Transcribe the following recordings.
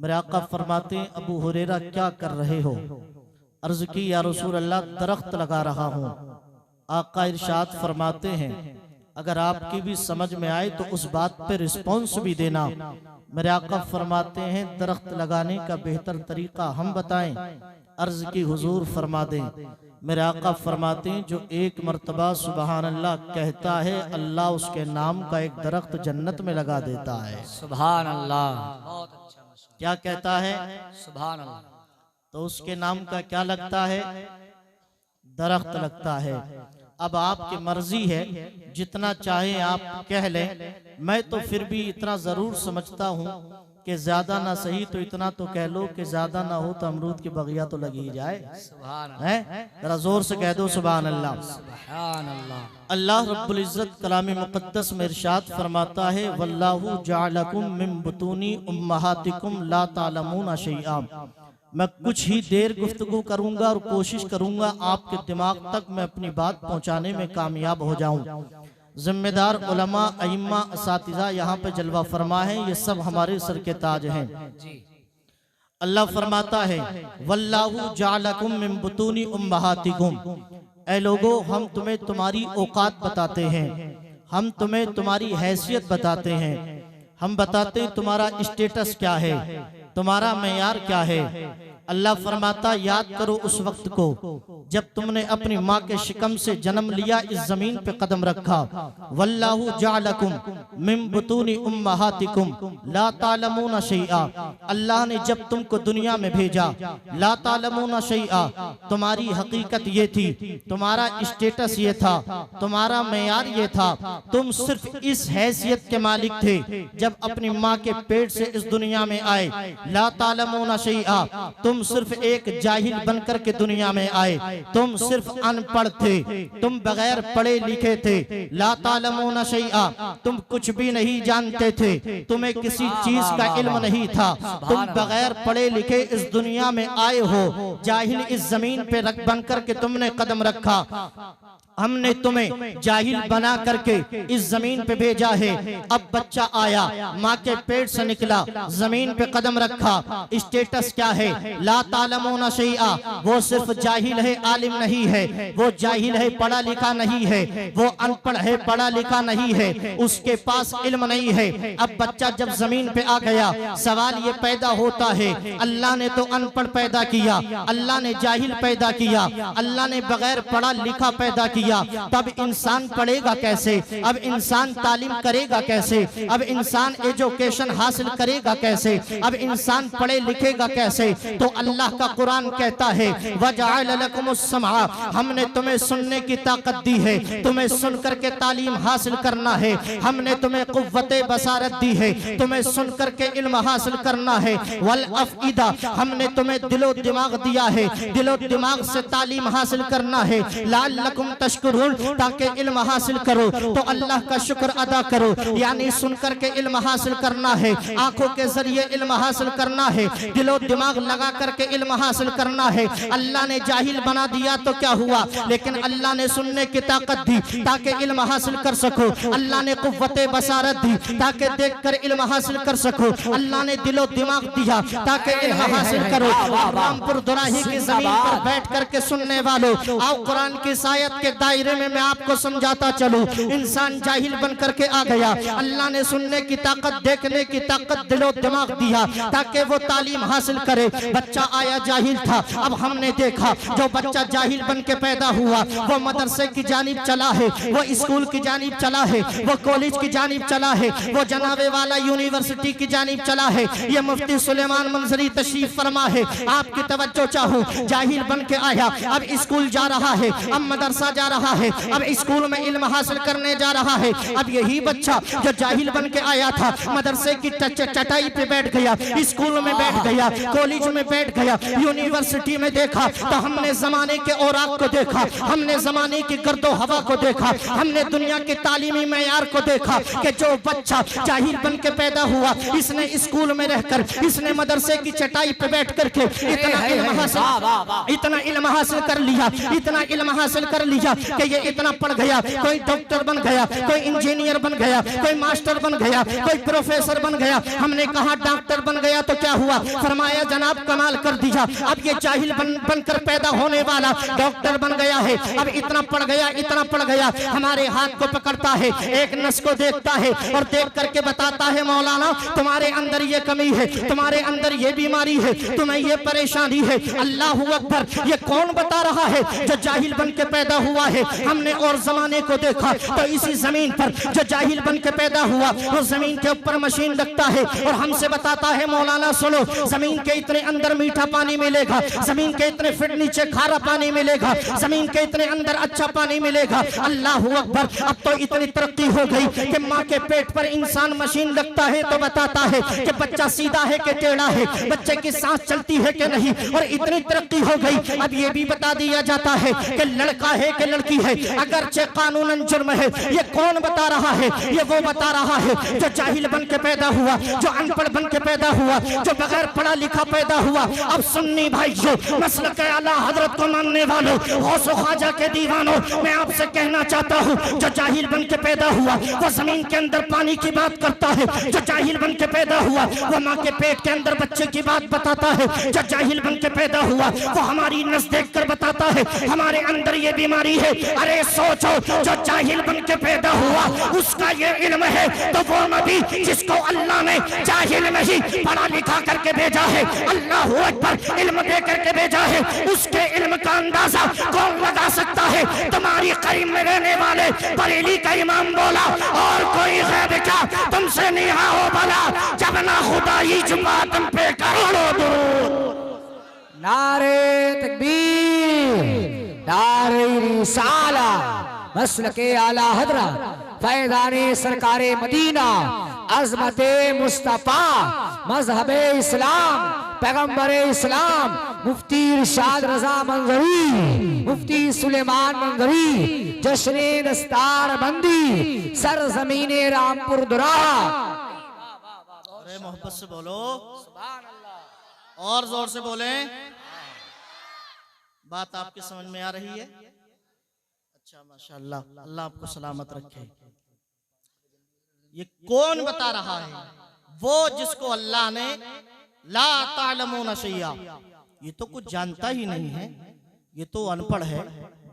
मेरे आका फरमाते हैं, अबू हुरैरा क्या कर रहे हो? अर्ज की, या रसूल अल्लाह दरख्त लगा रहा हूँ। आका इरशाद फरमाते हैं, अगर आपकी भी समझ में आए तो उस बात पे रिस्पॉन्स भी देना। मेरे आका फरमाते हैं, दरख्त लगाने का बेहतर तरीका हम बताएं? अर्ज की, हुजूर फरमा दें। मेरे आका फरमाते हैं, जो एक मर्तबा सुबहान अल्लाह कहता है, अल्लाह उसके नाम का एक दरख्त जन्नत में लगा देता है। सुभान अल्लाह। बहुत अच्छा। क्या कहता है? सुभान अल्लाह। तो उसके नाम का क्या लगता है? दरख्त लगता है। अब आपकी मर्जी है, जितना चाहे आप कह लें। मैं तो फिर भी इतना जरूर समझता हूँ कि ज्यादा ना सही तो इतना तो कह लो कि ज्यादा ना हो तो अमरूद की बगिया तो लगी जाए। है, जरा जोर से कह दो सुभान अल्लाह। सुभान अल्लाह। अल्लाह रब्बुल इज्जत कलामी मुक़द्दस में इरशाद फरमाता है, वल्लाहु जअलकुम मिन बुतूनी उम्महातिकुम ला तालमूना शैआ। मैं कुछ ही देर गुफ्तगू करूंगा और कोशिश करूंगा आपके दिमाग तक मैं अपनी बात पहुंचाने में कामयाब हो जाऊं। जिम्मेदार उलमा, अइम्मा, असातिज़ा यहाँ पे जलवा फरमा है, ये सब हमारे सर के ताज हैं। अल्लाह फरमाता है, वल्लाहु जअलकुम मिन बुतूनी उम्महातिकुम। ऐ लोगो, हम तुम्हें तुम्हारी औकात बताते हैं, हम तुम्हें तुम्हारी हैसियत बताते हैं, हम बताते हैं तुम्हारा स्टेटस क्या है, तुम्हारा मेयार क्या है। अल्लाह फरमाता, याद करो उस वक्त को जब तुमने अपनी माँ के शिकम से जन्म लिया, इस जमीन पे कदम रखा। वल्लाहु जअलकुम मिन बुतूनी उम्महातिकुम ला तालमूना शैआ। अल्लाह ने जब तुमको दुनिया में भेजा, ला तालमूना शैआ, तुम्हारी हकीकत ये थी, तुम्हारा स्टेटस ये था, तुम्हारा मेयार ये था। तुम सिर्फ इस हैसियत के मालिक थे जब अपनी माँ के पेट से इस दुनिया में आए। ला तालमूना शैआ, तुम सिर्फ एक जाहिल बनकर के दुनिया में आए, तुम सिर्फ अनपढ़ थे, तुम बगैर पढ़े लिखे थे। ला तालमूना शैआ, तुम कुछ भी नहीं जानते थे, तुम्हें किसी चीज का इल्म नहीं था, तुम बगैर पढ़े लिखे इस दुनिया में आए हो। जाहिल इस जमीन पे रख बनकर के तुमने कदम रखा, हमने तुम्हें जाहिल बना करके इस जमीन पे भेजा है। अब बच्चा आया, माँ के पेट से निकला, जमीन पे कदम रखा, स्टेटस क्या है? ला तालमूना शैआ, वो सिर्फ जाहिल है, आलिम नहीं है। वो जाहिल है, पढ़ा लिखा नहीं है, वो अनपढ़ है, पढ़ा लिखा नहीं है, उसके पास इल्म नहीं है। अब बच्चा जब जमीन पे आ गया, सवाल ये पैदा होता है, अल्लाह ने तो अनपढ़ पैदा किया, अल्लाह ने जाहिल पैदा किया, अल्लाह ने बगैर पढ़ा लिखा पैदा किया, तब इंसान पढ़ेगा कैसे? अब इंसान तालीम करेगा कैसे? अब इंसान एजुकेशन हासिल करेगा कैसे? अब इंसान पढ़े लिखेगा कैसे? तो अल्लाह का कुरान कहता है, वजअल लकुमुस समअ, हमने तुम्हें सुनने की ताकत दी है, तुम्हें सुन करके तालीम हासिल करना है। हमने तुम्हें कुव्वते बसारत दी है, तुम्हें सुन करके इल्म हासिल करना है। वल अफइदा, हमने तुम्हें दिलो दिमाग दिया है, दिलो दिमाग से तालीम हासिल करना है। लअल्लकुम तशकुरून, ताकि इल्म हासिल करो तो अल्लाह का शुक्र अदा करो। यानी सुन करके इल्म हासिल करना है, आंखों के जरिए इल्म हासिल करना है, दिलो दिमाग लगा करके इल्म हासिल करना है। अल्लाह ने जाहिल बना दिया तो क्या हुआ, लेकिन अल्लाह ने सुनने की ताकत दी ताकि इल्म हासिल कर सको। अल्लाह ने कुव्वते बसारत दी ताकि देखकर इल्म हासिल कर सको। अल्लाह ने दिलो दिमाग दिया ताकि इल्म हासिल करो। रामपुर दुराही की जमीन पर बैठ करके सुनने वालों, आओ कुरान की आयत के दायरे में मैं आपको समझाता चलूं। इंसान जाहिल बन करके आ गया, अल्लाह ने सुनने की ताकत, देखने की ताकत, दिलो दिमाग दिया ताकि वो तालीम हासिल करे। बच्चा आया जाहिल था, अब हमने देखा जो बच्चा जाहिल बन के पैदा हुआ वो मदरसे की जानिब चला है, वो स्कूल की जानिब चला है, वो कॉलेज की जानिब चला है, वो जनाबे वाला यूनिवर्सिटी की जानिब चला है। ये मुफ्ती सुलेमान मंजरी तशरीफ फरमा है, आपकी तवज्जो चाहूं। जाहिल बन के आया, अब स्कूल जा रहा है, अब मदरसा जा रहा है, अब स्कूल में इल्म हासिल करने जा रहा है। अब यही बच्चा जो जाहिल बन के आया था, मदरसे की चटाई पे बैठ गया, स्कूल में बैठ गया, कॉलेज में बैठ गया, यूनिवर्सिटी में देखा तो हमने जमाने के औराक को देखा, हमने जमाने की गर्दो हवा को देखा, हमने दुनिया के तालीमी मेयार को देखा कि जो बच्चा जाहिल बन के पैदा हुआ, इसने स्कूल में रहकर, इसने मदरसे की चटाई पे बैठ करके इतना इल्म हासिल कर लिया, इतना इल्म हासिल कर लिया दीजा कि ये इतना पढ़ गया, कोई डॉक्टर बन गया, कोई इंजीनियर बन गया, कोई मास्टर बन गया, कोई प्रोफेसर बन गया। हमने कहा डॉक्टर बन गया तो क्या हुआ? फरमाया जनाब कमाल कर दीजा, अब ये जाहिल बनकर पैदा होने वाला डॉक्टर बन गया है। अब इतना पढ़ गया, इतना पढ़ गया, हमारे हाथ को पकड़ता है, एक नस को देखता है और देख करके बताता है मौलाना तुम्हारे अंदर ये कमी है, तुम्हारे अंदर ये बीमारी है, तुम्हें ये परेशानी है। अल्लाह अकबर, ये कौन बता रहा है? जो जाहिल बन के पैदा हुआ है। हमने और जमाने को देखा तो इसी जमीन पर जो जाहिल बन के पैदा हुआ वो जमीन के ऊपर मशीन रखता है और हमसे बताता है मौलाना सुनो, जमीन के इतने अंदर मीठा पानी मिलेगा, जमीन के इतने फीट नीचे खारा पानी मिलेगा, जमीन के इतने अंदर अच्छा पानी मिलेगा। अल्लाह अकबर, अब तो इतनी तरक्की हो गई कि माँ के पेट पर इंसान मशीन रखता है तो बताता है कि बच्चा सीधा है कि टेढ़ा है, बच्चे की सांस चलती है कि नहीं। और इतनी तरक्की हो गई अब ये भी बता दिया जाता है कि लड़का है कि लड़की है, अगरचे कानूनन जुर्म है। ये कौन बता रहा है? ये वो बता रहा है जो जाहिल बन के पैदा हुआ, जो अनपढ़ बन के पैदा हुआ, जो बगैर पढ़ा लिखा पैदा हुआ। अब सुन्नी भाइयों, मसलक आला हजरत को मानने वालों, गौसो ख्वाजा के दीवानों, मैं आपसे कहना चाहता हूँ जो जाहिल बन के पैदा हुआ वो जमीन के अंदर पानी की बात करता है, जो जाहिल बन के पैदा हुआ वो माँ के पेट के अंदर बच्चे की बात बताता है, जो जाहिल बन के पैदा हुआ वो हमारी नस देख कर बताता है हमारे अंदर ये बीमारी है। अरे सोचो, जो जाहिल बन के पैदा हुआ उसका ये इल्म है तो वो नबी जिसको अल्लाह ने जाहिल नहीं पढ़ा लिखा करके भेजा है, अल्लाह अकबर, इल्म दे करके भेजा है, उसके इल्म का अंदाजा कौन लगा सकता है? तुम्हारी करीब में रहने वाले बरेली का इमाम बोला और कोई गैब क्या तुमसे निहा हो भला, जब ना खुदाई जुम्मा तुम पे करोड़ों दुरूद। नारे तकबीर, नारे रिसाला, मसलके आला हजरत फैज़ाने सरकारे मदीना, अज़मते मुस्तफ़ा, मज़हबे इस्लाम, पैगम्बरे इस्लाम, मुफ्ती इरशाद रजा मंजरी, मुफ्ती सुलेमान मंजरी, जश्ने दस्तार बंदी, सरजमीने रामपुर दुरा। अरे मोहब्बत से बोलो, और जोर से बोले। बात आपकी समझ में आ रही है? अच्छा माशाअल्लाह, अल्लाह आपको सलामत रखे। ये कौन बता रहा है? वो जिसको अल्लाह ने ला तालमून शैया, ये तो कुछ जानता ही नहीं है, ये तो अनपढ़ है,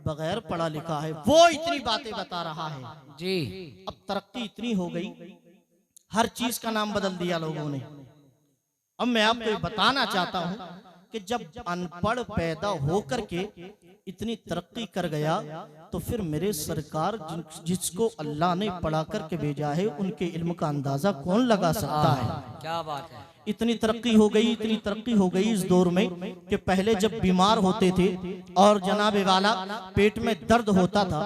बगैर पढ़ा लिखा है, वो इतनी बातें बता रहा है जी। अब तरक्की इतनी हो गई, हर चीज का नाम बदल दिया लोगों ने। अब मैं आपको बताना चाहता हूं कि जब अनपढ़ पैदा होकर के इतनी तरक्की कर गया तो फिर मेरे सरकार जिसको अल्लाह ने पढ़ा करके भेजा है उनके इल्म का अंदाजा कौन लगा सकता है? क्या बात है। इतनी तरक्की हो गई, इतनी तरक्की हो गई इस दौर में कि पहले जब बीमार होते थे और जनाबे वाला पेट में दर्द होता था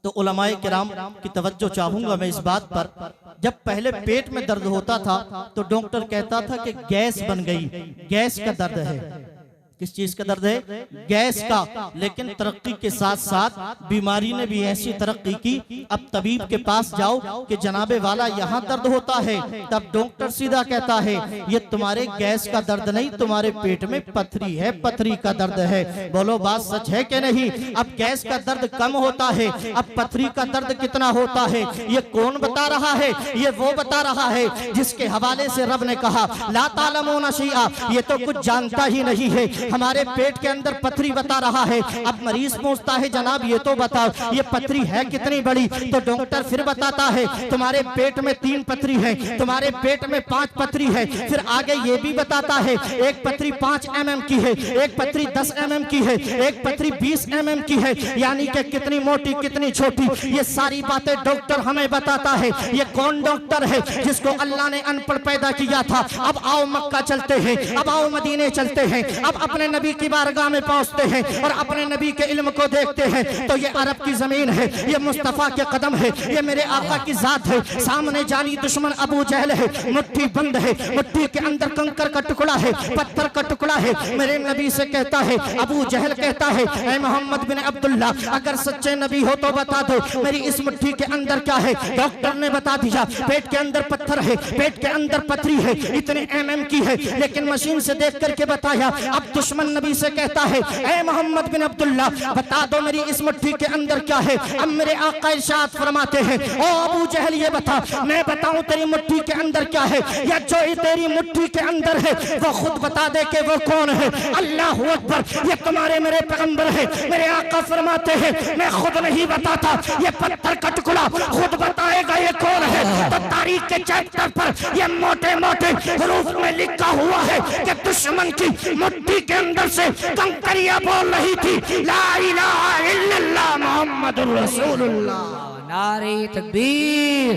तो उलमाए किराम की तवज्जो चाहूंगा मैं इस बात पर, जब पहले पेट में दर्द होता था तो डॉक्टर कहता था कि गैस बन गई, गैस का दर्द है। किस चीज का दर्द है? गैस का। लेकिन तरक्की के साथ साथ बीमारी ने भी ऐसी तरक्की की, अब तबीब के पास जाओ कि जनाबे वाला यहाँ दर्द होता है, तब डॉक्टर सीधा कहता है ये तुम्हारे गैस का दर्द नहीं, तुम्हारे पेट में पथरी है, पथरी का दर्द है। बोलो बात सच है कि नहीं? अब गैस का दर्द कम होता है, अब पथरी का दर्द कितना होता है ये कौन बता रहा है? ये वो बता रहा है जिसके हवाले से रब ने कहा ला तालमून शैया, ये तो कुछ जानता ही नहीं है, हमारे पेट के अंदर पथरी बता रहा है। अब मरीज पूछता है जनाब ये तो बताओ ये पथरी है कितनी बड़ी? तो डॉक्टर फिर बताता है तुम्हारे पेट में 3 पथरी है, तुम्हारे पेट में 5 पथरी है। फिर आगे ये भी बताता है एक पथरी 5 mm की है, एक पथरी 10 mm की है, एक पथरी 20 mm की है, यानी कि कितनी मोटी कितनी छोटी, ये सारी बातें डॉक्टर हमें बताता है। ये कौन डॉक्टर है? जिसको अल्लाह ने अनपढ़ पैदा किया था। अब आओ मक्का चलते हैं, अब आओ मदीने चलते हैं, अब अपने नबी की बारगाह में पहुंचते हैं और अपने नबी के इल्म को देखते हैं तो ये अरब की जमीन है, ये मुस्तफा के कदम है, ये मेरे आका की जात है। सामने जानी दुश्मन अबू जहल है, मुट्ठी बंद है, मुट्ठी के अंदर कंकर का टुकड़ा है, पत्थर का टुकड़ा है। मेरे नबी से कहता है, अबू जहल कहता है ऐ मोहम्मद बिन अब्दुल्ला अगर सच्चे नबी हो तो बता दो मेरी इस मुट्ठी के अंदर क्या है? डॉक्टर ने बता दिया पेट के अंदर पत्थर है, पेट के अंदर पथरी है, इतने mm की है। लेकिन मशीन से देख करके बताया अब दुश्मन नबी से कहता है, ऐ मोहम्मद बिन अब्दुल्ला, बता दो मेरी इस मुट्ठी के अंदर क्या है। अब मेरे आका इरशाद फरमाते हैं, ओ अबू जहल ये बता, मैं बताऊं तेरी मुट्ठी के अंदर क्या है, या जो तेरी मुट्ठी के अंदर है वो खुद बता दे कि वो कौन है। अल्लाह अकबर, ये तुम्हारे मेरे पैगंबर है। मेरे आका फरमाते हैं, मैं खुद नहीं बताता, ये पत्थर का टुकड़ा खुद बताएगा ये कौन है। तो तारीख के चैप्टर पर ये मोटे मोटे हरूफ में लिखा हुआ है कि दुश्मन की मुट्ठी के अंदर से कंकरियां बोल रही थी, ला इलाहा इल्लल्लाह मुहम्मदुर रसूलुल्लाह। नारे तकबीर,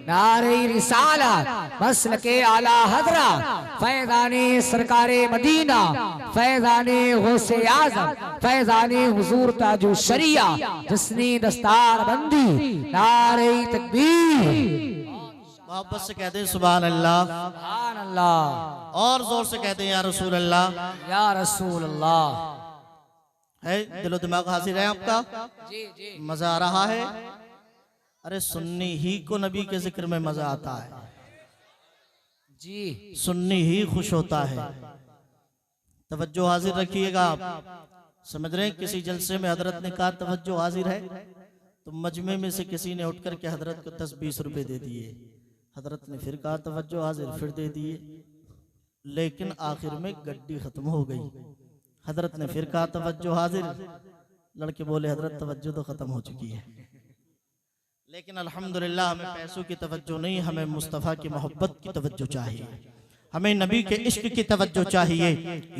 नारे रिसालत, मसलके आला हजरत, फैज़ाने सरकारे मदीना, फैज़ाने गौसे आज़म, फैज़ाने हुजूर ताजु शरिया, जिसने दस्तार बंदी। नारे तकबीर, मोहब्बत से कह दे सुभान अल्लाह, सुभान अल्लाह, और जोर से कह दे या रसूल अल्लाह। या रसूल अल्लाह। है दिलो दिमाग हाजिर है आपका? जी जी, मजा आ रहा है? अरे सुन्नी ही को नबी के जिक्र में मजा आता है जी, सुन्नी ही खुश होता है। तवज्जो हाजिर रखिएगा आप। समझ रहे हैं, किसी जलसे में हजरत ने कहा तवज्जो हाजिर है, तो मजमे में से किसी ने उठ करके हजरत को 10-20 रुपए दे दिए। हजरत ने फिर कहा तवज्जो हाजिर, फिर दे दिए, लेकिन आखिर में गड्डी खत्म हो गई। हजरत ने फिर कहा तवज्जो हाजिर, लड़के बोले हजरत तवज्जो तो खत्म हो चुकी है। लेकिन अल्हम्दुलिल्लाह हमें पैसों की तवज्जो नहीं, हमें मुस्तफ़ा की मोहब्बत की तवज्जो चाहिए, हमें नबी के इश्क की तवज्जो चाहिए।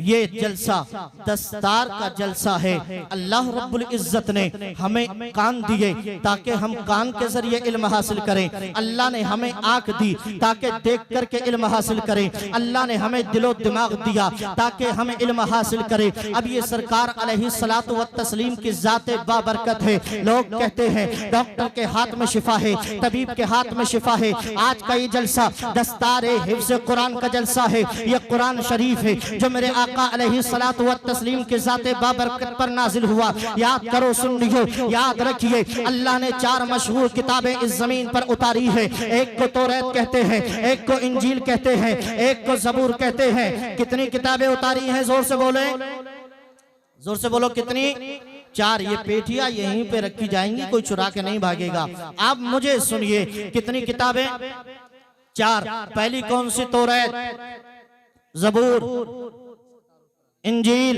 ये जलसा दस्तार का जलसा है। अल्लाह रब्बुल इज्जत ने हमें कान दिए ताकि हम कान के जरिए इल्म हासिल करें। अल्लाह ने हमें आंख दी ताकि देख करके इल्म हासिल करें। अल्लाह ने हमें दिलो दिमाग दिया ताकि हम इल्म हासिल करें। अब ये सरकार अलैहिस्सलातु व तस्लीम की जाते बाबरकत है। लोग कहते हैं डॉक्टर के हाथ में शिफा है, तबीब के हाथ में शिफा है। आज का ये जलसा दस्तारे हिफ्ज़ कुरान का जलसा है। ये कुरान शरीफ है जो मेरे आका अलैहिस्सलातु व तस्लीम के जाते बाबरकत पर नाजिल हुआ। याद करो, सुन लियो, याद रखिए, अल्लाह ने 4 मशहूर किताबें इस जमीन पर उतारी है। एक को तौरात कहते हैं, एक को इंजील कहते हैं, एक को ज़बूर कहते हैं। कितनी किताबें उतारी हैं? जोर से बोले, जोर से बोलो, कितनी? 4। ये पेटियां यहीं पे रखी जाएंगी, कोई चुरा के नहीं भागेगा। आप मुझे सुनिए, कितनी किताबें? 4। पहली कौन सी? तौरात, ज़बूर, इंजील,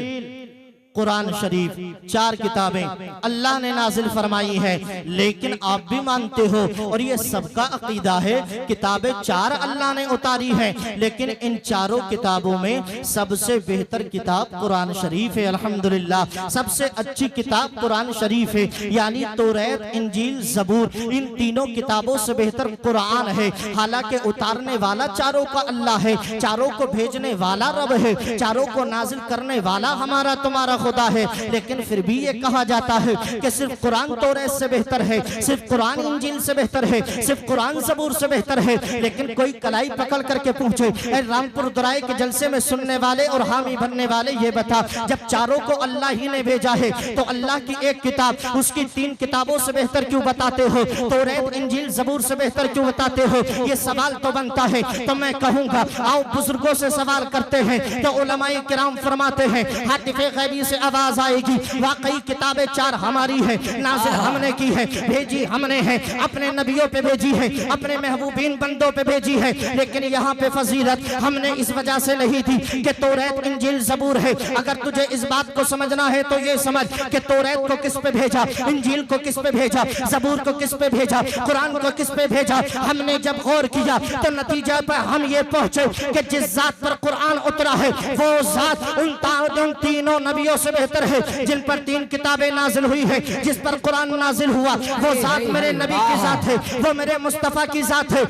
कुरान शरीफ। 4 किताबें अल्लाह ने नाजिल फरमाई है। लेकिन आप भी मानते हो और ये सबका अकीदा है, किताबें 4 अल्लाह ने उतारी हैं, लेकिन इन चारों किताबों में सबसे बेहतर किताब कुरान शरीफ है। अल्हम्दुलिल्लाह, सबसे अच्छी किताब कुरान शरीफ है। यानी तौरात, इंजील, ज़बूर, इन तीनों किताबों से बेहतर कुरान है। हालांकि उतारने वाला चारों का अल्लाह है, चारों को भेजने वाला रब है, चारों को नाजिल करने वाला हमारा तुम्हारा खुदा है। लेकिन फिर भी ये कहा जाता है कि सिर्फ कुरान तौरात से बेहतर है, सिर्फ कुरान इंजील से बेहतर है, सिर्फ कुरान ज़बूर से बेहतर है। लेकिन कोई कलाई पकड़ करके पूछे, रामपुर दुराई के जलसे में सुनने वाले और हामी बनने वाले, ये बता, जब चारों को अल्लाह ही ने भेजा है तो अल्लाह की एक किताब उसकी 3 किताबों से बेहतर क्यों बताते हो? तौरात, इंजील, ज़बूर से बेहतर क्यों बताते हो? ये सवाल तो बनता है। तो मैं कहूंगा, आओ बुजुर्गों से सवाल करते हैं। तो उलमाए किराम फरमाते हैं, हातिफ़े गैबी से आवाज आएगी, वाकई किताबें 4 हमारी है, नाज़िल हमने की है, भेजी हमने है, अपने नबियों पे भेजी है, अपने महबूबीन बंदों पे भेजी है। लेकिन यहाँ पे फजीलत हमने इस वजह से नहीं दी कि तौरात, इंजील, ज़बूर है। अगर तुझे इस बात को समझना है तो ये समझ कि तौरात को किस पे भेजा, इंजील को किस पे भेजा, ज़बूर को किस पे भेजा, कुरान को किस पे भेजा। हमने जब गौर किया तो नतीजा पर हम ये पहुंचे कि जिस जात पर कुरान उतरा है वो जात उन तीनों नबियों से बेहतर है जिन पर 3 किताबें नाजिल हुई है। जिस पर कुरान नाजिल हुआ वो जात मेरे नबी की जात है, वो मेरे मुस्तफ़ा की जात है,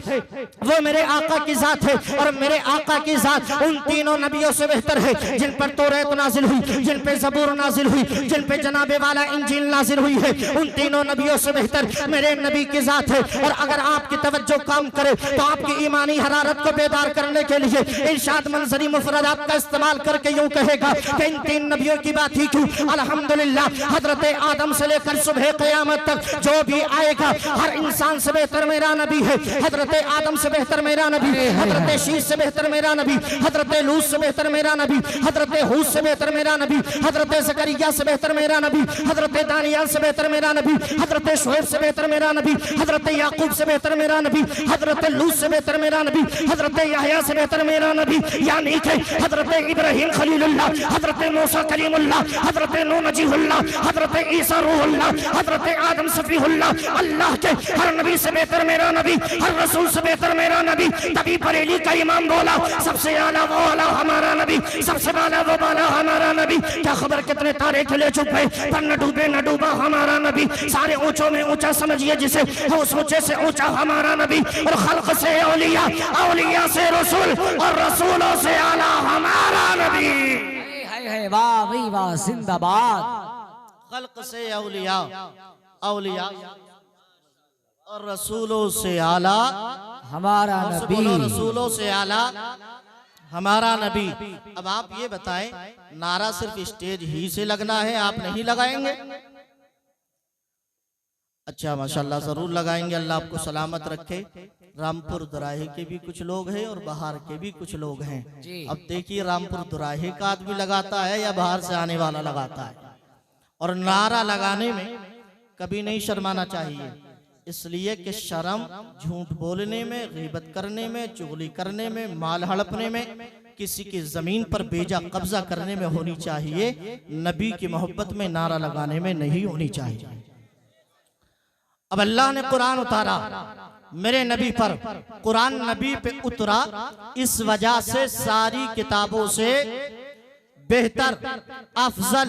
वो मेरे आका की जात है। और मेरे आका की जात उन तीनों नबियों से बेहतर है जिन पर तौरात नाजिल हुई, जिन पे ज़बूर नाजिल हुई, जिन पे जनाबे वाला इंजील नाजिल हुई है। उन तीनों नबियों से बेहतर मेरे नबी की जात है। और अगर आपकी तवज्जो काम करे तो आपकी ईमानी हरारत को बेदार करने के लिए इरशाद मंजरी मुफरदात का इस्तेमाल करके यूं कहेगा, कि इन 3 नबियों की बात ही क्यों। अल्हम्दुलिल्लाह हजरत आदम से लेकर सुबह क़यामत तक जो भी आएगा हर इंसान से बेहतर मेरा नबी है। हजरत आदम से बेहतर मेरा नबी, हजरत शीश से बेहतर मेरा नबी, हजरत लूत से बेहतर मेरा नबी, हजरत हूद से बेहतर मेरा नबी, हजरत ज़करिया से बेहतर मेरा नबी, हजरत दानियाल से बेहतर मेरा नबी, हजरत शुएब से बेहतर मेरा नबी, हजरत याकूब से बेहतर मेरा नबी, हजरत लूत से बेहतर मेरा नबी, हजरत याहया से बेहतर मेरा नबी, यानी कि हजरत इब्राहीम खलीलुल्लाह, हजरत मूसा कलीमुल्लाह, हजरत नूह नजीहुल्लाह, हजरत ईसा रूहुल्लाह, हजरत आदम सफीहुल्लाह, अल्लाह के हर नबी से बेहतर मेरा नबी, हर रसूल से बेहतर मेरा नबी। तभी बरेली का इमाम बोला सबसे आला वो आला हमारा नबी, सबसे बाला वो बाला हमारा नबी। क्या खबर कितने तारे खिले चुप है पर न डूबे न डूबा हमारा नबी। सारे ऊंचों में ऊंचा समझिए जिसे, उस ऊंचे से ऊंचा हमारा नबी। और खल्क से औलिया, औलिया से रसूल और रसूलों से आला हमारा नबी। है वाह भाई वाह जिंदाबाद। खल्क से औलिया, औलिया और रसूलों से आला हमारा नबी, रसूलों से आला हमारा नबी। अब आप ये बताएं, नारा सिर्फ स्टेज ही से लगना है, आप नहीं लगाएंगे? अच्छा माशाल्लाह जरूर लगाएंगे। अल्लाह आपको सलामत रखे। रामपुर दुराहे के भी कुछ लोग हैं और बाहर के भी कुछ लोग हैं। अब देखिए रामपुर दुराहे का आदमी लगाता है या बाहर से आने वाला लगाता है। और नारा लगाने में कभी नहीं शर्माना चाहिए, इसलिए कि शर्म झूठ बोलने में, गीबत करने में, चुगली करने में, माल हड़पने में, किसी की जमीन पर बेजा कब्जा करने में होनी चाहिए। नबी की मोहब्बत में नारा लगाने में नहीं होनी चाहिए। अब अल्लाह ने कुरान उतारा मेरे नबी पर, कुरान नबी पे उतरा, इस वजह से सारी किताबों से बेहतर, अफजल।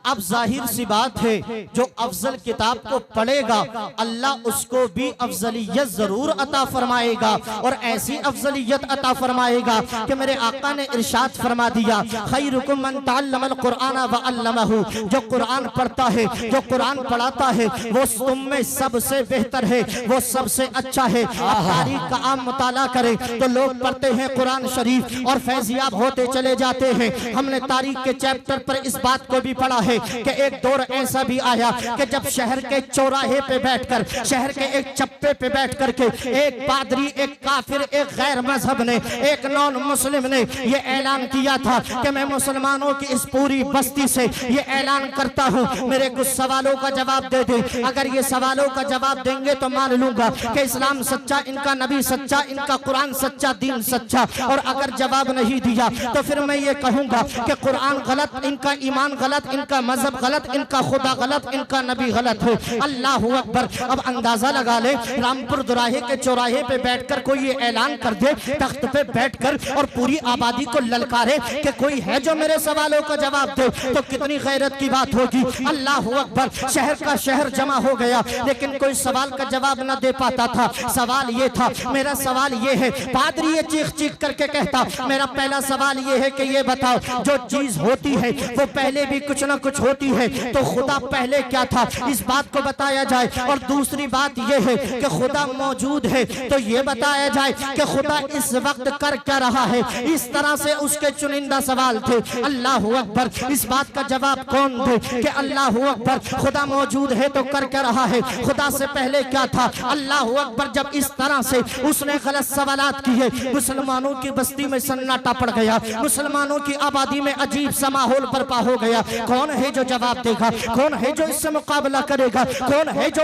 अब जाहिर सी बात है जो अफजल किताब को पढ़ेगा अल्लाह उसको भी अफजलियत जरूर अता फरमाएगा। और ऐसी अफजलियत अता फरमाएगा कि मेरे आका ने इरशाद फरमा दिया, खैरुकुम मन तअल्लमल कुरआन व अल्लमहु। जो कुरान पढ़ता है, जो कुरान पढ़ाता है, वो तुम में सबसे बेहतर है, वो सबसे अच्छा है। तारीख का आम मुताला करे तो लोग पढ़ते हैं कुरान शरीफ और फैजियाब होते चले जाते हैं। हमने तारीख के चैप्टर पर इस बात को भी पढ़ा है कि एक दौर ऐसा भी आया कि जब शहर के चौराहे पे बैठकर, शहर के एक चप्पे पे बैठ करके एक पादरी, एक काफिर, एक गैर मजहब ने, एक नॉन मुस्लिम ने ये ऐलान किया था कि मैं मुसलमानों की इस पूरी बस्ती से ये ऐलान करता हूँ, मेरे कुछ सवालों का जवाब दे दें। अगर ये सवालों का जवाब देंगे तो मान लूंगा कि इस्लाम सच्चा, इनका नबी सच्चा, इनका कुरान सच्चा, दीन सच्चा। और अगर जवाब नहीं दिया तो फिर मैं ये कहूंगा कि कुरान गलत, इनका ईमान गलत, इनका मजहब गलत, इनका खुदा गलत, इनका नबी गलत है। अल्लाह अकबर। अब अंदाजा लगा ले, रामपुर दुराहे के चौराहे पे बैठकर कोई ये ऐलान कर दे, तख्त पे बैठकर, और पूरी आबादी को ललकारे कि कोई है जो मेरे सवालों का जवाब दे, तो कितनी गैरत की बात होगी। अल्लाह अकबर। शहर का शहर जमा हो गया, लेकिन कोई सवाल का जवाब न दे पाता था। सवाल ये था, मेरा सवाल ये है, पादरी ये चीख चीख करके कहता, मेरा पहला सवाल ये है कि ये बताओ, जो चीज होती है वो पहले भी कुछ ना कुछ होती है, तो खुदा पहले क्या था, इस बात को बताया जाए। और दूसरी बात ये है कि खुदा मौजूद है, तो ये बताया जाए कि खुदा इस वक्त कर क्या रहा है। इस तरह से उसके चुनिंदा सवाल थे। अल्लाह अकबर। इस बात का जवाब कौन दे कि अल्लाह अकबर, खुदा मौजूद है तो कर क्या रहा है, खुदा से पहले क्या था। अल्लाह अकबर। जब इस तरह से उसने गलत सवालात किए, मुसलमानों की बस्ती में सन्नाटा पड़ गया, मुसलमानों की आबादी में अजीब सा माहौल बर्पा हो गया। कौन है जो जवाब देगा, कौन है जो इससे मुकाबला करेगा, कौन है जो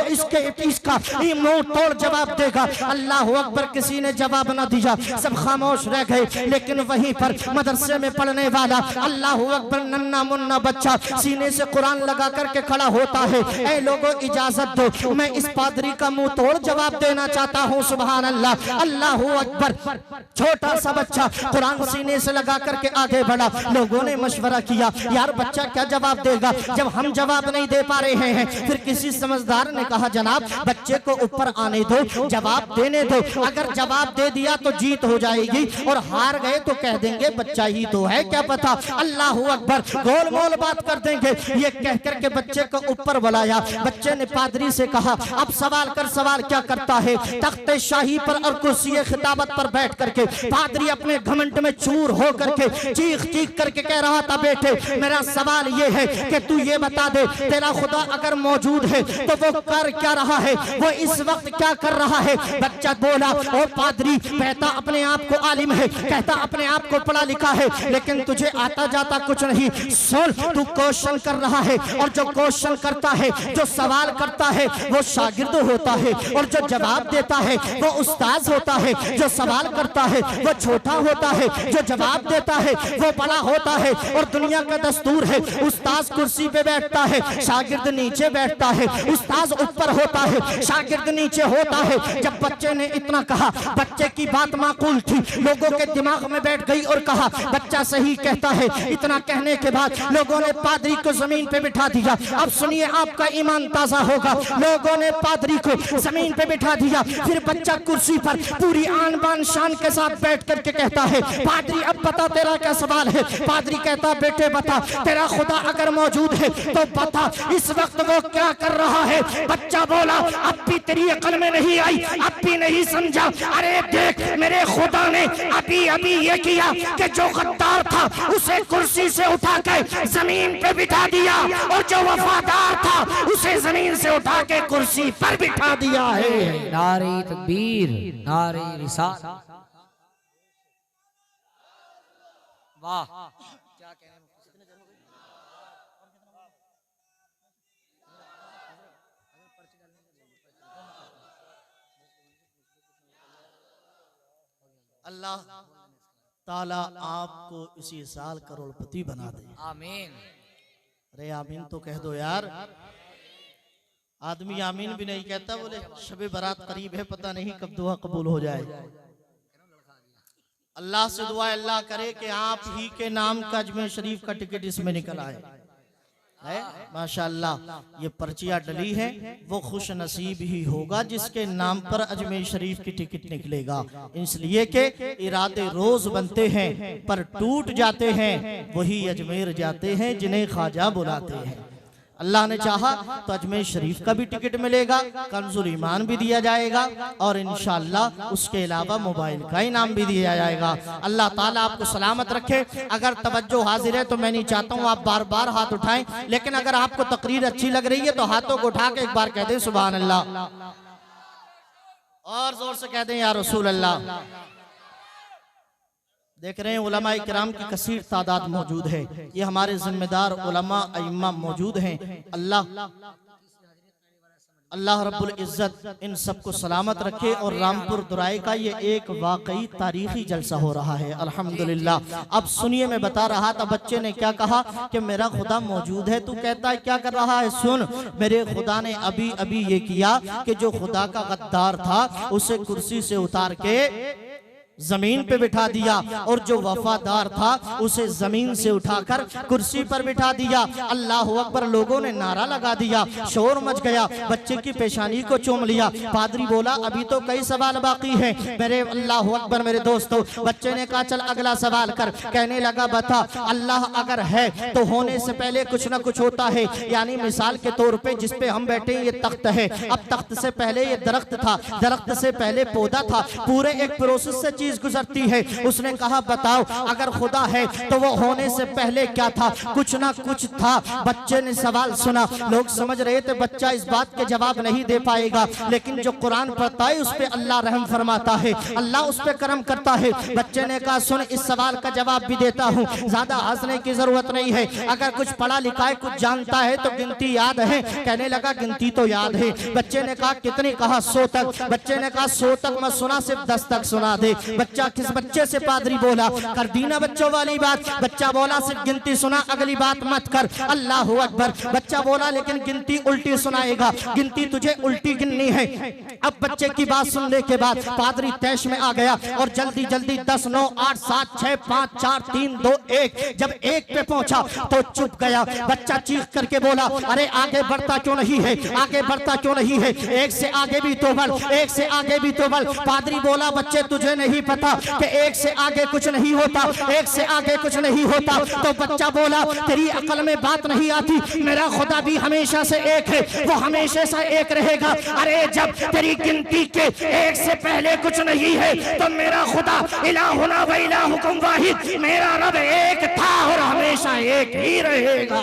इसका मुंह तोड़ जवाब देगा। अल्लाह अकबर। किसी ने जवाब न दिया, सब खामोश रह गए। लेकिन वहीं पर मदरसे में पढ़ने वाला अल्लाह अकबर नन्ना मुन्ना बच्चा सीने से कुरान लगा करके खड़ा होता है। ऐ लोगों इजाजत दो, मैं इस पादरी का मुंह तोड़ जवाब देना चाहता हूँ। सुभान अल्लाह। अल्लाह अकबर। छोटा सा बच्चा कुरान सीने से लगा करके आगे बढ़ा। लोगों ने मशवरा किया, यार बच्चा क्या जवाब देगा जब हम जवाब नहीं दे पा रहे हैं। फिर किसी समझदार ने कहा, जनाब बच्चे को ऊपर आने दो, जवाब देने दो। अगर जवाब दे दिया तो जीत हो जाएगी, और हार गए तो कह देंगे बच्चा ही तो है, क्या पता। अल्लाह अकबर। गोल मोल बात कर देंगे। ये कह करके बच्चे को ऊपर बुलाया। बच्चे ने पादरी से कहा, अब सवाल कर। सवाल क्या करता है। तख्ते शाही पर और कुर्सी खिताबत पर बैठ करके पादरी अपने घमंड में चूर हो करके चीख चीख करके कह रहा था बेटे मेरा सवाल ये है कि तू ये बता दे तेरा खुदा अगर मौजूद है तो वो कर क्या रहा है, वो इस वक्त क्या कर रहा है। बच्चा बोला ओ पादरी, कहता अपने आप को आलिम है, कहता अपने आप को पढ़ा लिखा है, लेकिन तुझे आता जाता कुछ नहीं। सुन, तू क्वेश्चन कर रहा है और जो क्वेश्चन करता है, जो सवाल करता है वो शागिर्द होता है और जो जवाब देता है वो उस्ताद होता है। जो सवाल करता है वो छोटा होता है, जो जवाब देता है वो बड़ा होता है। और दुनिया का दस्तूर है उस्ताद कुर्सी पे बैठता है, शागिर्द नीचे बैठता है, उस्ताद ऊपर होता है, शागिर्द नीचे होता है। जब बच्चे ने इतना कहा, बच्चे की बात माकूल थी, लोगों के दिमाग में बैठ गई और कहा बच्चा सही कहता है। इतना कहने के बाद लोगों ने पादरी को जमीन पे बिठा दिया। अब सुनिए, आपका ईमान ताजा होगा। लोगों ने पादरी को जमीन पे बिठा दिया, फिर बच्चा कुर्सी पर पूरी आन बान शान के साथ बैठ करके कहता है पादरी अब बता तेरा क्या सवाल है। पादरी कहता बेटे बता, तेरा खुदा अगर मौजूद है तो बता इस वक्त वो क्या कर रहा है। बच्चा बोला अब भी तेरी अकल में नहीं आई, अब भी नहीं समझा। अरे देख, मेरे खुदा ने अभी अभी ये किया कि जो गद्दार था उसे कुर्सी से उठा के जमीन पे बिठा दिया और जो वफादार था उसे जमीन से उठा के कुर्सी पर बिठा दिया है। नारे तकबीर, नारे रिसालत। वाह, क्या कहने अल्लाह ताला आपको इसी साल करोड़पति बना दे। आमीन। अरे आमीन तो कह दो यार। आदमी आमीन भी नहीं कहता, बोले शबे बारात करीब है, पता नहीं कब दुआ कबूल हो जाए। अल्लाह से दुआ अल्लाह करे कि आप ही के नाम का अजमेर शरीफ का टिकट इसमें निकल आए। है माशाअल्लाह। ये पर्चियाँ डली है, वो खुश नसीब ही होगा जिसके नाम पर अजमेर शरीफ की टिकट निकलेगा। इसलिए कि इरादे रोज बनते हैं पर टूट जाते हैं, वही अजमेर जाते हैं जिन्हें ख्वाजा बुलाते हैं। अल्लाह ने चाहा तो अजमेर शरीफ का भी टिकट मिलेगा, कंजुल ईमान भी दिया जाएगा और इंशाअल्लाह उसके अलावा मोबाइल का इनाम भी दिया जाएगा। अल्लाह ताला आपको सलामत रखे। अगर तवज्जो हाजिर है तो मैं नहीं चाहता हूँ आप बार बार हाथ उठाएं, लेकिन अगर आपको तकरीर अच्छी लग रही है तो हाथों को उठा के एक बार कह दें सुभान अल्लाह, और जोर से कह दें या रसूल अल्लाह। देख रहे हैं उलमा इकराम की कसीर तादाद मौजूद है। ये हमारे जिम्मेदार उलमा अइम्मा मौजूद हैं। अल्लाह रब्बुल इज्जत इन सबको सलामत रखे। और रामपुर दुराई का ये एक वाकई तारीखी जलसा हो रहा है अल्हम्दुलिल्लाह। अब सुनिए, मैं बता रहा था बच्चे ने क्या कहा कि मेरा खुदा मौजूद है। तू कहता है क्या कर रहा है? सुन, मेरे खुदा ने अभी अभी ये किया कि जो खुदा का गद्दार था उसे कुर्सी से उतार के जमीन पे बिठा दिया और जो वफादार था उसे जमीन से उठाकर कुर्सी पर बिठा दिया। अल्लाह अकबर। लोगों ने नारा लगा दिया, शोर मच गया, बच्चे की पेशानी को चूम लिया। पादरी बोला अभी तो कई सवाल बाकी हैं। मेरे अल्लाह अकबर मेरे दोस्तों, बच्चे ने कहा चल अगला सवाल कर। कहने लगा बता, अल्लाह अगर है तो होने से पहले कुछ ना कुछ होता है। यानी मिसाल के तौर पे जिस पे हम बैठे ये तख्त है, अब तख्त से पहले ये दरख्त था, दरख्त से पहले पौधा था, पूरे एक प्रोसेस से चीज गुजरती है। उसने कहा बताओ अगर खुदा है तो वो होने से पहले क्या था? कुछ ना कुछ था। बच्चे ने सवाल सुना, लोग समझ रहे थे बच्चा इस बात के जवाब नहीं दे पाएगा, लेकिन जो कुरान पढ़ता है उस पे अल्लाह रहम फरमाता है, अल्लाह उस पे करम करता है। बच्चे ने कहा सुन, इस सवाल का जवाब भी देता हूँ, ज्यादा हंसने की जरूरत नहीं है। अगर कुछ पढ़ा लिखा है, कुछ जानता है तो गिनती याद है। कहने लगा गिनती तो याद है। बच्चे ने कहा कितनी? कहा 100 तक। बच्चे ने कहा 100 तक मत सुना, सिर्फ 10 तक सुना दे। बच्चा किस बच्चे से? पादरी बोला कर दी ना बच्चों वाली बात। बच्चा बोला सिर्फ गिनती सुना, अगली बात मत कर। अल्लाह अकबर। बच्चा बोला लेकिन गिनती उल्टी सुनाएगा, गिनती तुझे उल्टी गिननी है। अब बच्चे की बात सुनने के बाद पादरी तैश में आ गया और जल्दी जल्दी 10 9 8 7 6 5 4 3 2 1। जब 1 पे पहुंचा तो चुप गया। बच्चा चीख करके बोला अरे आगे बढ़ता क्यों नहीं है, आगे बढ़ता क्यों नहीं है? 1 से आगे भी तो बढ़, 1 से आगे भी तो बढ़। पादरी बोला बच्चे तुझे नहीं पता कि 1 से आगे कुछ नहीं होता, 1 से आगे कुछ नहीं होता। तो बच्चा बोला तेरी अकल में बात नहीं आती, मेरा खुदा भी हमेशा से एक है, वो हमेशा से एक रहेगा। अरे जब तेरी गिनती के 1 से पहले कुछ नहीं है तो मेरा खुदा इलाहुना व इलाहुकुम वाहिद, मेरा रब एक था और हमेशा हमेशा एक ही रहेगा।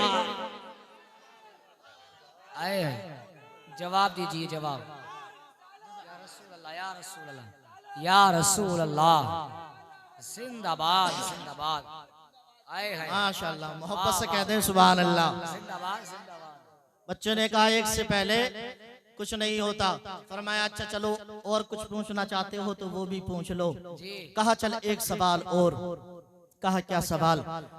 आए जवाब दीजिए, जवाब। या रसूल अल्लाह, या रसूल अल्लाह, या रसूल अल्लाह, जिंदाबाद जिंदाबाद। आए हाय माशाअल्लाह, मोहब्बत से कह दें सुभान अल्लाह। जिंदाबाद जिंदाबाद। बच्चे ने कहा एक से पहले कुछ नहीं होता। फरमाया अच्छा चलो और कुछ पूछना चाहते हो तो वो भी पूछ लो। कहा चल एक सवाल और। कहा क्या सवाल?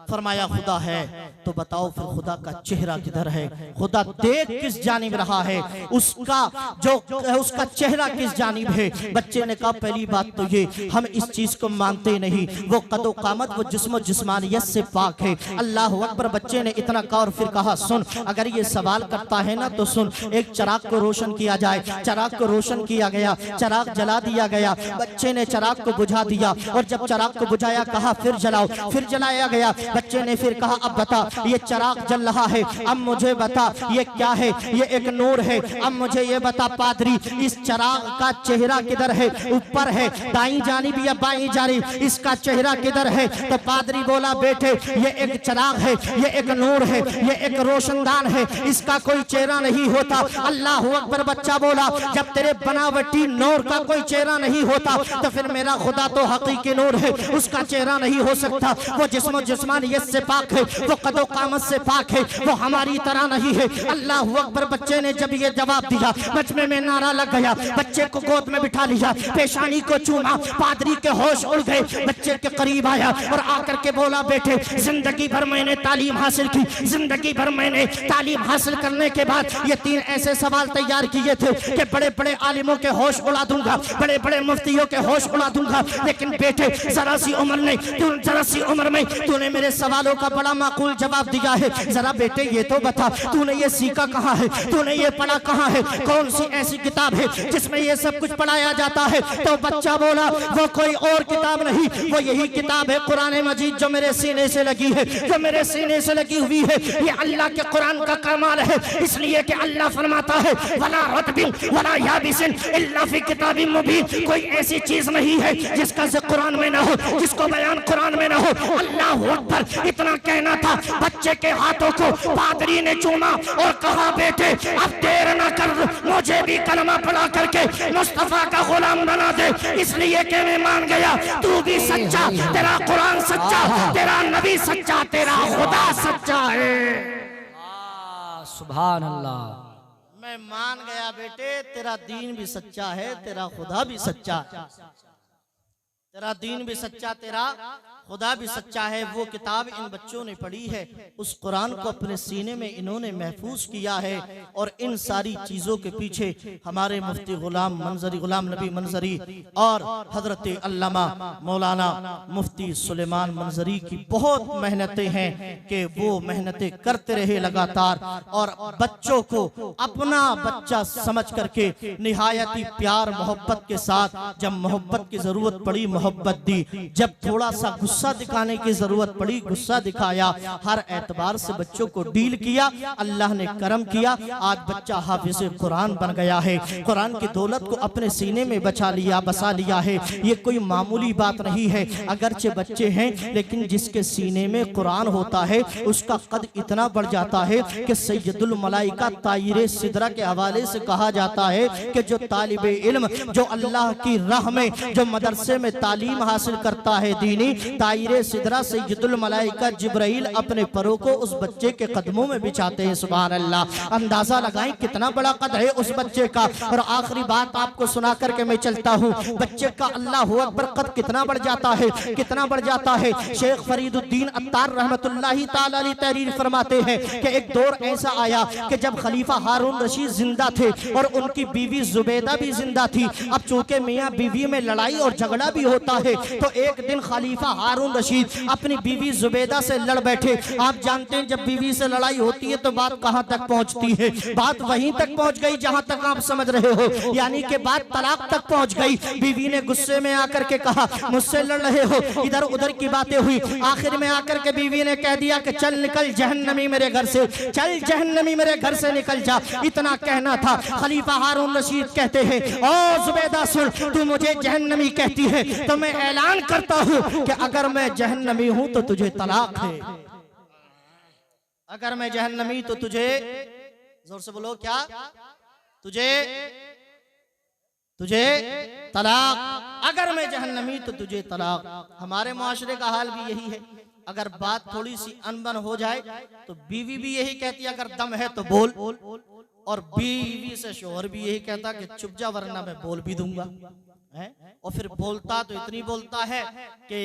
फरमाया खुदा है तो बताओ फिर खुदा का चेहरा किधर है? खुदा देख किस जानिब रहा है? उसका चेहरा किस जानिब है? बच्चे ने कहा पहली बात तो ये हम इस चीज को मानते नहीं, वो कदो कामत वो जिस्म जिस्मानियत से पाक है। अल्लाह अकबर। बच्चे ने इतना कहा और फिर कहा सुन, अगर ये सवाल करता है ना तो सुन, एक चिराग को रोशन किया जाए। चिराग को रोशन किया गया, चिराग जला दिया गया। बच्चे ने चिराग को बुझा दिया और जब चिराग को बुझाया कहा फिर जलाओ, फिर जलाया गया। बच्चे ने फिर कहा अब बता ये चिराग जल रहा है, अब मुझे बता ये क्या है? ये एक नूर है। अब मुझे ये बता पादरी इस चिराग का चेहरा किधर है? ऊपर है, दाईं जानिब या बाईं जानिब? इसका चेहरा किधर है? तो पादरी बोला बेटे ये एक चिराग है, ये एक नूर है, ये एक रोशनदान है, इसका कोई चेहरा नहीं होता। अल्लाह अकबर। बच्चा बोला जब तेरे बनावटी नूर का कोई चेहरा नहीं होता तो फिर मेरा खुदा तो हकीकी नूर है, उसका चेहरा नहीं हो सकता। वो जिस्म जिस्मानियत से पाक है, वो कदो कामत से पाक है, वो हमारी तरह नहीं है। अल्लाह अकबर। बच्चे ने जब ये जवाब दिया बचपन में नारा लग गया। बच्चे को गोद में बिठा लिया, पेशानी को चूमा, पादरी के होश उड़ गए। बच्चे के करीब आया और आकर के बोला बेटे जिंदगी भर मैंने तालीम हासिल की, जिंदगी भर मैंने तालीम हासिल करने के बाद ये 3 ऐसे सवाल तैयार किए थे कि बड़े बड़े आलिमों के होश उड़ा दूंगा, बड़े बड़े मुफ्तियों के होश उड़ा दूंगा। लेकिन बेटे जरा सी उम्र में तूने मेरे सवालों का बड़ा माकूल जवाब दिया है। जरा बेटे ये तो बता तूने ये सीखा कहाँ है? तूने ये पढ़ा कहाँ है? कौन सी ऐसी किताब है जिसमें ये सब कुछ पढ़ाया जाता है? तो बच्चा बोला वो कोई और किताब नहीं, वो यही किताब है कुरान मजीद जो मेरे सीने से लगी है, जो मेरे सीने से लगी हुई है। ये अल्लाह के कुरान का कमाल है, इसलिए कि अल्लाह फरमाता है वला रतबिन वला याबिसिन इल्ला फी किताबिन मुबीन। कोई ऐसी चीज नहीं है जिसका जिक्र कुरान में ना हो, जिसको बयान कुरान में ना हो। अल्लाह अकबर। इतना कहना था, बच्चे के हाथों को पादरी ने चूमा और कहा बेटे अब देर न कर, मुझे भी कलमा पढ़ा करके मुस्तफा का गुलाम बना दे, इसलिए कि मैं मान गया तू भी सच्चा, तेरा कुरान सच्चा, तेरा नबी सच्चा, तेरा खुदा सच्चा है। सुभान अल्लाह। मैं मान गया बेटे तेरा दीन भी सच्चा है, तेरा खुदा भी सच्चा है। तेरा दीन भी सच्चा, तेरा खुदा भी सच्चा है। वो किताब इन बच्चों ने पढ़ी है, उस कुरान को अपने सीने में इन्होंने महफूज किया है। और इन सारी चीज़ों के पीछे हमारे मुफ्ती गुलाम नबी मंजरी और हजरत अल्लामा मौलाना मुफ्ती सुलेमान मंजरी की बहुत मेहनतें हैं कि वो मेहनतें करते रहे लगातार और बच्चों को अपना बच्चा समझ करके निहायती प्यार मोहब्बत के साथ, जब मोहब्बत की जरूरत पड़ी मोहब्बत दी, जब थोड़ा सा गुस्सा दिखाने की जरूरत पड़ी गुस्सा दिखाया। हर एतबार से बच्चों को डील किया। अल्लाह ने करम किया, आज बच्चा हाफिज कुरान बन गया है। कुरान की दौलत को अपने सीने में बसा लिया है। ये कोई मामूली बात नहीं है। अगरचे बच्चे हैं लेकिन जिसके सीने में कुरान होता है उसका कद इतना बढ़ जाता है कि सैयदुल मलाइका तायरे सिदरा के हवाले से कहा जाता है कि जो तालिबे इल्म, जो अल्लाह की राह में, जो मदरसे में तालीम हासिल करता है दीनी, तायरे सिदरा सैयदुल मलाइका जिब्राइल अपने परों को उस बच्चे के कदमों में बिछाते हैं। सुभान अल्लाह। अंदाजा लगाएं कितना बड़ा कद है उस बच्चे का। और आखिरी बात आपको सुना करके मैं चलता हूँ। बच्चे का अल्लाह अकबर कद कितना बढ़ जाता है, कितना बढ़ जाता है। शेख फरीदुद्दीन अत्तार रहमतुल्लाहि ताला अलैहि तहरीर फरमाते हैं कि एक दौर ऐसा आया कि जब खलीफा हारून रशीद जिंदा थे और उनकी बीवी जुबैदा भी जिंदा थी। अब चूंकि मियाँ बीवी में लड़ाई और झगड़ा भी होता है तो एक दिन खलीफा हारून रशीद अपनी बीवी जुबैदा से लड़ बैठे। आप जानते हैं जब बीवी से लड़ाई होती है तो बात कहां तक पहुंचती है? बात वहीं तक पहुंच गई जहां तक आप समझ रहे हो, यानी कि बात तलाक तक पहुंच गई। बीवी ने गुस्से में आकर के कहा मुझसे लड़ रहे हो, इधर उधर की बातें हुई। आखिर में आकर के बीवी ने कह दिया कि चल निकल जहन्नमी मेरे घर से, चल जहन्नमी मेरे घर से निकल जा। इतना कहना था। खलीफा हारून रशीद कहते हैं ओ जुबैदा सुन, तू मुझे जहन्नमी कहती है तो मैं ऐलान करता हूं कि अगर मैं जहन्नमी हूं तो तुझे तलाक है। अगर मैं जहन्नमी तो तुझे, जोर से बोलो, क्या तुझे तुझे तलाक, अगर मैं जहन्नमी तो तुझे तलाक। हमारे मुआशरे का हाल भी यही है। अगर बात थोड़ी सी अनबन हो जाए तो बीवी भी यही कहती है अगर दम है तो बोल, और बीवी से शोहर भी यही कहता कि चुप जा वरना मैं बोल भी दूंगा है। और फिर बोलता तो इतनी बोलता है कि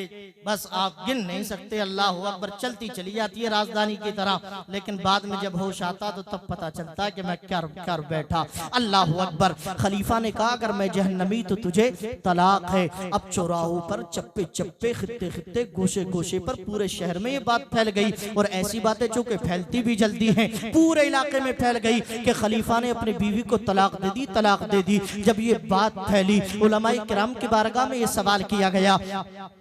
बस आप गिन नहीं सकते। अल्लाह अकबर, चलती चली जाती है राजधानी की तरह, लेकिन बाद में जब होश आता तो तब पता चलता है कि मैं क्या कर बैठा। अल्लाह अकबर। खलीफा ने कहा अगर मैं जहन्नमी तो तुझे तलाक है। अब चौराहों पर, चप्पे चप्पे, खित्ते खित्ते, गोशे गोशे पर पूरे शहर में ये बात फैल गई। और ऐसी बातें जो कि फैलती भी जल्दी हैं, पूरे इलाके में फैल गई कि खलीफा ने अपनी बीवी को तलाक दे दी, तलाक दे दी। जब ये बात फैली, उलमाए किराम की बारगाह में ये सवाल किया गया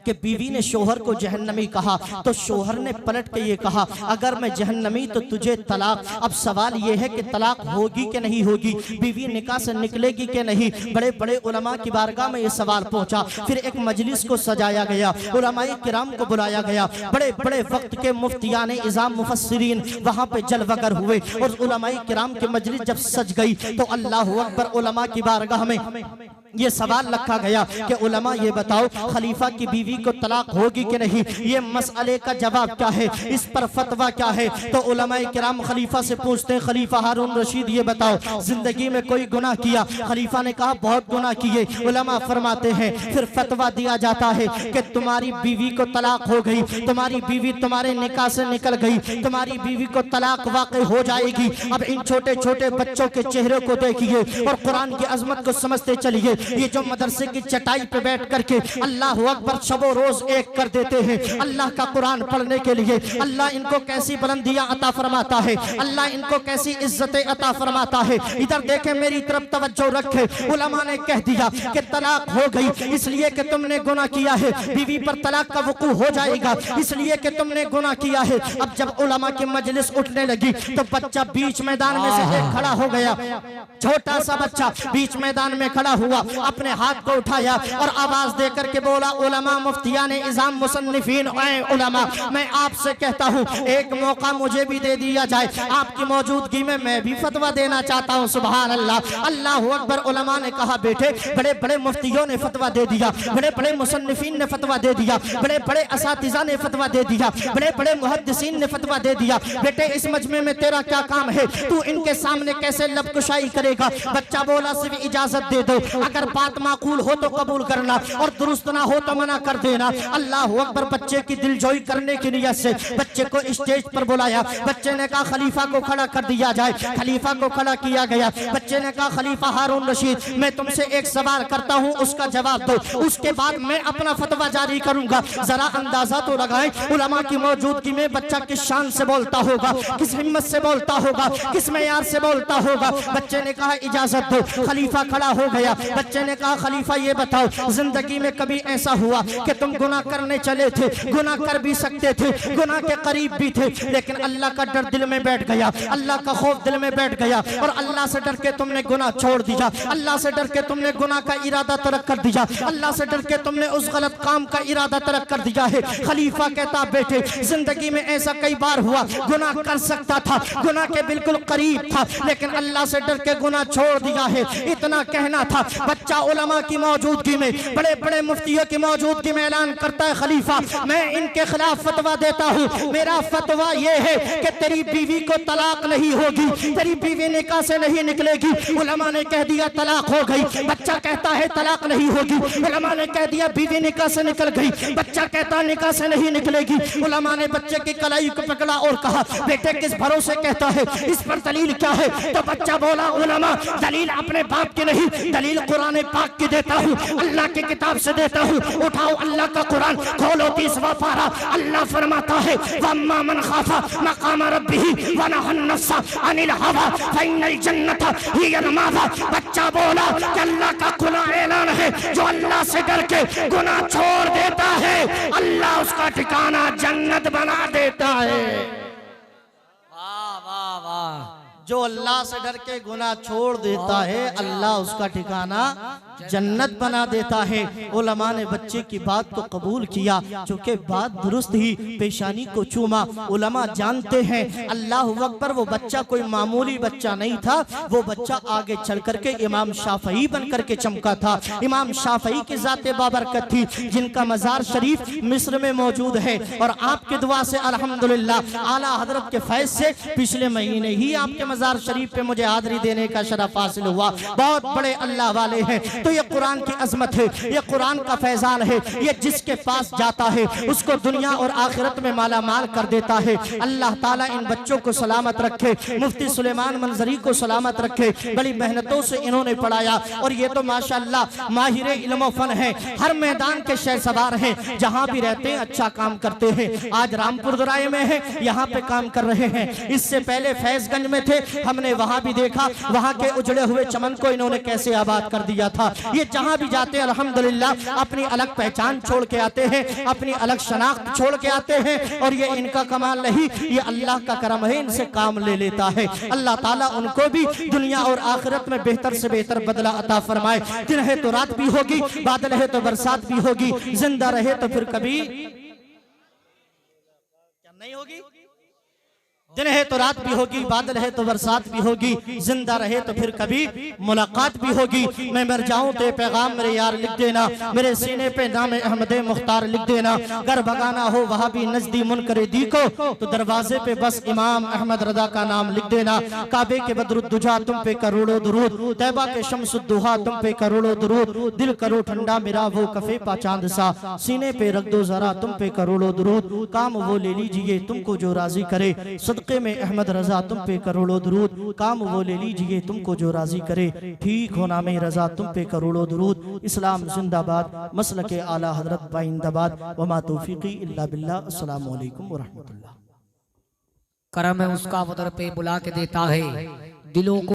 कि बीवी ने शोहर को जहन्नमी कहा, तो शोहर ने पलट के ये कहा अगर मैं जहन्नमी तो तुझे तलाक। अब सवाल ये है कि तलाक होगी कि नहीं होगी, बीवी निकाह से निकलेगी कि नहीं। बड़े बड़े उलमा की बारगाह में ये सवाल पहुंचा। फिर एक मजलिस को सजाया गया, उलमाए किराम को बुलाया गया, बड़े बड़े वक्त के मुफ्तियान इज़ाम मुफस्सिरीन वहां पे जलवगर हुए। और उलमाए किराम की मजलिस जब सज गई तो अल्लाह अकबर, उलमा की बारगाह में ये सवाल रखा गया कि उलमा ये बताओ खलीफा की बीवी को तलाक होगी कि नहीं, ये मसले का जवाब क्या है, इस पर फतवा क्या है। तो उलमा किराम खलीफा से पूछते हैं खलीफा हारून रशीद ये बताओ जिंदगी में कोई गुनाह किया? खलीफा ने कहा बहुत गुनाह किए। उलमा फरमाते हैं फिर फतवा दिया जाता है कि तुम्हारी बीवी को तलाक हो गई, तुम्हारी बीवी तुम्हारे निकाह से निकल गई, तुम्हारी बीवी को तलाक वाक़ई हो जाएगी। अब इन छोटे छोटे बच्चों के चेहरे को देखिए और कुरान की अजमत को समझते चलिए। ये जो मदरसे की चटाई पे बैठ करके अल्लाह अकबर शबो रोज एक कर देते हैं अल्लाह का कुरान पढ़ने के लिए, अल्लाह इनको कैसी बुलंदियां अता फरमाता है, अल्लाह इनको कैसी इज्जतें अता फरमाता है। इधर देखे, मेरी तरफ तवज्जो रखे। उलमा ने कह दिया कि तलाक हो गई इसलिए कि तुमने गुनाह किया है, बीवी पर तलाक का वकू हो जाएगा इसलिए कि तुमने गुनाह किया है। अब जब उलमा की मजलिस उठने लगी तो बच्चा बीच मैदान में से एक खड़ा हो गया, छोटा सा बच्चा बीच मैदान में खड़ा हुआ, अपने हाथ को उठाया और आवाज देकर के बोला उलमा मुफ्तियान इज़ाम मुसन्निफीन, उलमा मैं आपसे कहता हूँ एक मौका मुझे भी दे दिया जाए, आपकी मौजूदगी में मैं भी फतवा देना चाहता हूँ। सुभान अल्लाह, अल्लाह अकबर। उलमा ने कहा बेटे बड़े बड़े मुफ्तियों ने फतवा दे दिया, बड़े बड़े मुसन्निफीन ने फतवा दे दिया, बड़े बड़े असातिज़ा ने फतवा दे दिया, बड़े बड़े मुहद्दिसीन ने फतवा दे दिया। बेटे इस मजमे में तेरा क्या काम है, तू इनके सामने कैसे लबकुशाई करेगा? बच्चा बोला सिर्फ इजाजत दे दो, अगर बात माकूल हो तो कबूल करना और दुरुस्त ना हो तो मना कर देना। अल्लाह अकबर। बच्चे की दिलजोई करने की नियत से बच्चे को स्टेज पर बुलाया। बच्चे ने कहा खलीफा को खड़ा कर दिया जाए। खलीफा को खड़ा किया गया। बच्चे ने कहा खलीफा हारून रशीद मैं तुमसे एक सवाल करता हूँ, उसका जवाब दो, उसके बाद मैं अपना फतवा जारी करूंगा। जरा अंदाजा तो लगाएं उलमा की मौजूदगी में बच्चा किस शान से बोलता होगा, किस हिम्मत से बोलता होगा, किस मेयार से बोलता होगा। बच्चे ने कहा इजाजत दो। खलीफा खड़ा हो गया। बच्चे ने कहा खलीफा ये बताओ जिंदगी में कभी ऐसा हुआ कि तुम गुनाह करने चले थे, गुनाह कर भी सकते थे, गुनाह के करीब भी थे, लेकिन अल्लाह का डर दिल में बैठ गया, अल्लाह का खौफ दिल में बैठ गया और अल्लाह से डर के तुमने गुनाह छोड़ दिया, अल्लाह से डर के तुमने गुनाह का इरादा तर्क कर दिया, अल्लाह से डर के तुमने उस गलत काम का इरादा तर्क कर दिया है। खलीफा कहता बेटे जिंदगी में ऐसा कई बार हुआ, गुनाह कर सकता था, गुनाह के बिल्कुल करीब था, लेकिन अल्लाह से डर के गुनाह छोड़ दिया है, इतना कहना था। बच्चा उलमा की मौजूदगी में, बड़े बड़े मुफ्तियों की मौजूदगी में ऐलान करता है खलीफा मैं इनके खिलाफ फतवा देता हूँ। मेरा फतवा ये है कि तेरी बीवी को तलाक नहीं होगी, तेरी बीवी निकाह से नहीं निकलेगी। उलमा ने कह दिया तलाक हो गई। बच्चा कहता है तलाक नहीं होगी। उलमा ने कह दिया बीवी निकाह से निकल गई। बच्चा कहता निकाह से नहीं निकलेगी। उलमा ने बच्चे की कलाई को पकड़ा और कहा बेटे किस भरोसे कहता है, इस पर दलील क्या है? तो बच्चा बोला उलमा दलील अपने बाप की नहीं, दलील कुरान पाक की देता हूँ, अल्लाह की किताब से देता हूँ। उठाओ अल्लाह का कुरान, खोलो 30वां पारा। अल्लाह फरमाता है वम्मा मन खाफा मकाम रब्बिही व नहन नफ्सा अनिल हवा फइन्नल जन्नता हियल मावा। बच्चा बोला कि अल्लाह का खुला ऐलान है जो अल्लाह से डर के गुनाह छोड़ देता है अल्लाह उसका ठिकाना जन्नत बना देता है। वाह वाह वाह। जो अल्लाह से डर के गुनाह छोड़ देता है अल्लाह उसका ठिकाना जन्नत बना देता है। उलमा ने बच्चे की बात को कबूल किया, चूंकि बात दुरुस्त ही, पेशानी को चूमा। उलमा जानते हैं अल्लाह अकबर, वो बच्चा कोई मामूली बच्चा नहीं था, वो बच्चा आगे चल करके इमाम शाफई बन करके चमका था। इमाम शाफई की जाते बाबरकत थी, जिनका मजार शरीफ मिस्र में मौजूद है। और आपके दुआ से अल्हम्दुलिल्लाह आला हजरत के फैज से पिछले महीने ही आपके मजार शरीफ पे मुझे हाजिरी देने का शरफ हासिल हुआ। बहुत बड़े अल्लाह वाले हैं। तो ये कुरान की अजमत है, ये कुरान का फैजान है। ये जिसके पास जाता है उसको दुनिया और आखिरत में माला माल कर देता है। अल्लाह ताला इन बच्चों को सलामत रखे, मुफ्ती सुलेमान मंजरी को सलामत रखे। बड़ी मेहनतों से इन्होंने पढ़ाया और ये तो माशाअल्लाह माहिर इल्म फन है, हर मैदान के शहसवार हैं, जहां भी रहते हैं अच्छा काम करते हैं। आज रामपुर दराए में है, यहाँ पे काम कर रहे हैं। इससे पहले फैजगंज में थे, हमने वहां भी देखा वहां के उजड़े हुए चमन को इन्होंने कैसे आबाद कर दिया था। ये जहां भी जाते हैं अल्हम्दुलिल्लाह अपनी अलग पहचान छोड़ के आते हैं, अपनी अलग शनाख्त छोड़ के आते हैं। और ये इनका कमाल नहीं, ये अल्लाह का करम है, इनसे काम ले लेता है। अल्लाह ताला उनको भी दुनिया और आखिरत में बेहतर से बेहतर बदला अता फरमाए। दिन है तो रात भी होगी, बादल है तो बरसात भी होगी, जिंदा रहे तो फिर कभी क्या नहीं होगी। दिन है तो रात भी होगी, बादल है तो बरसात भी होगी, जिंदा रहे तो फिर कभी मुलाकात भी होगी। मैं मर जाऊं तो पैगाम मेरे यार लिख देना, मेरे सीने पे नाम अहमद मुख्तार लिख देना। घर भगाना हो वहां भी नजदी मुनकरे दी को, तो दरवाजे पे बस इमाम अहमद रजा का नाम लिख देना। काबे के बदरुद्दुजा तुम पे करोड़ों दुरूद, तैबा के शम्सुद्दुहा तुम पे करोड़ों दुरूद। दिल करो ठंडा मेरा वो कफे पा चांद सा, सीने पे रख दो जरा तुम पे करोड़ों दुरूद। काम वो ले लीजिए तुमको जो राजी करे, सदके में अहमद रजा तुम पे करोड़ों दुरूद। काम वो ले लीजिए तुमको जो राजी करे, ठीक होना में रजा तुम पे करोड़ों दुरूद। इस्लाम जिंदाबाद, मसलके आला हजरत बाइंदाबाद। वमा तौफीकी इल्ला बिल्लाह। अस्सलामु अलैकुम व रहमतुल्लाह। करम है उसका वदर पे बुला के देता है दिलों को।